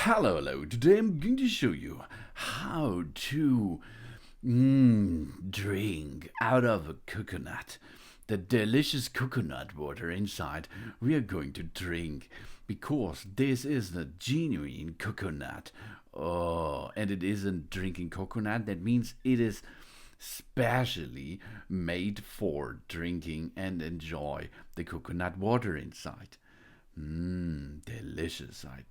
Hello. Today I'm going to show you how to drink out of a coconut. The delicious coconut water inside we are going to drink because this is the genuine coconut. Oh, and it isn't drinking coconut. That means it is specially made for drinking and enjoy the coconut water inside. Delicious, I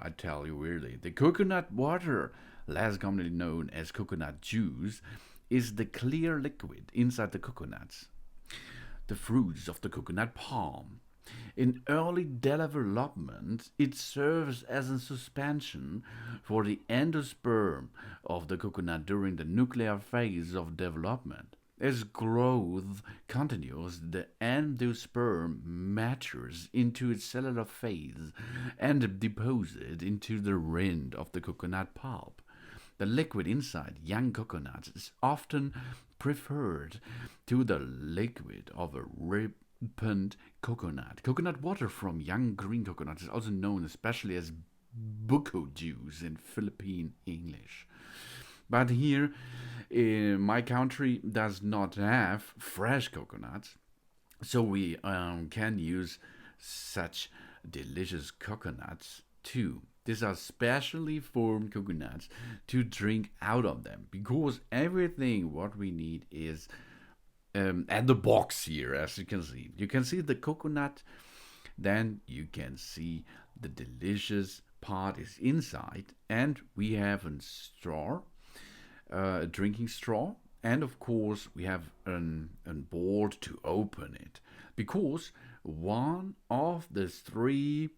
tell you really. The coconut water, less commonly known as coconut juice, is the clear liquid inside the coconuts, the fruits of the coconut palm. In early development, it serves as a suspension for the endosperm of the coconut during the nuclear phase of development. As growth continues, the endosperm matures into its cellular phase and deposits into the rind of the coconut pulp. The liquid inside young coconuts is often preferred to the liquid of a ripened coconut. Coconut water from young green coconuts is also known especially as buko juice in Philippine English. But here, my country does not have fresh coconuts, so we can use such delicious coconuts too. These are specially formed coconuts to drink out of them because everything what we need is at the box here, as you can see. You can see the coconut, then you can see the delicious part is inside, and we have a straw, a drinking straw, and of course we have a board to open it because one of the three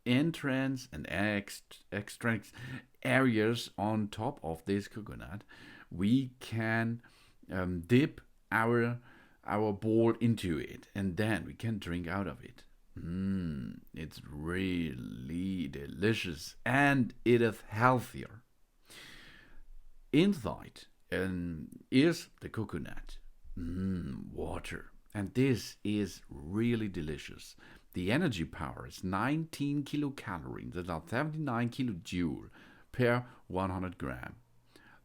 entrance and extract areas on top of this coconut we can dip our bowl into it, and then we can drink out of it. It's really delicious and it is healthier. Inside is the coconut water, and this is really delicious. The energy power is 19 kilocalories, that are 79 kilojoule per 100 gram.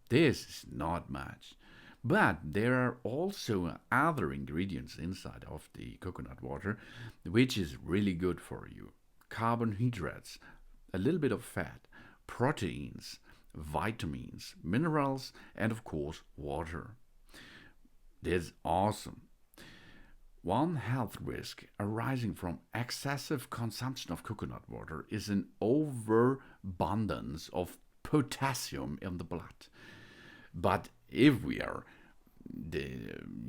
This is not much. But there are also other ingredients inside of the coconut water, which is really good for you. Carbohydrates, a little bit of fat, proteins, vitamins, minerals, and of course, water. This is awesome. One health risk arising from excessive consumption of coconut water is an overabundance of potassium in the blood. But if we are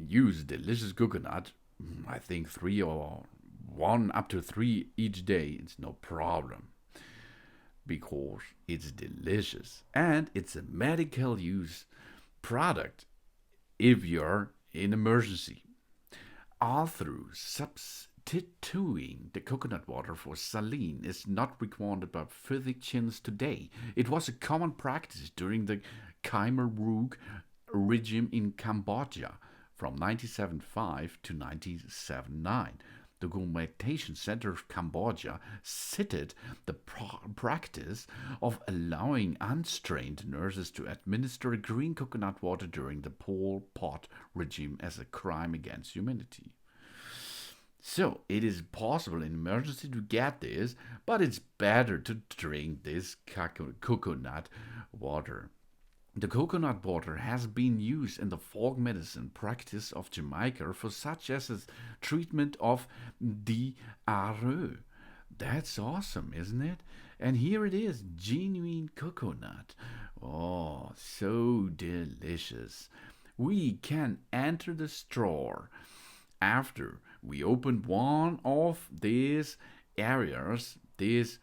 use delicious coconut, I think 3 or 1 up to 3 each day, it's no problem because it's delicious and it's a medical use product if you're in emergency. Although substituting the coconut water for saline is not required by physicians today, it was a common practice during the Khmer Rouge regime in Cambodia from 1975 to 1979. The Documentation Center of Cambodia cited the practice of allowing untrained nurses to administer green coconut water during the Pol Pot regime as a crime against humanity. So it is possible in emergency to get this, but it's better to drink this coconut water. The coconut water has been used in the folk medicine practice of Jamaica for such as a treatment of diarrhea. That's awesome, isn't it? And here it is, genuine coconut. Oh, so delicious. We can enter the store after we open one of these areas, these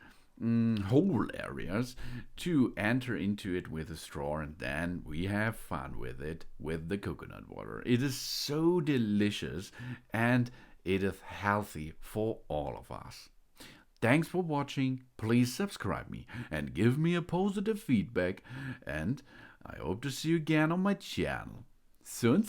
whole areas, to enter into it with a straw, and then we have fun with it with the coconut water. It is so delicious and it is healthy for all of us. Thanks for watching. Please subscribe me and give me a positive feedback, and I hope to see you again on my channel soon.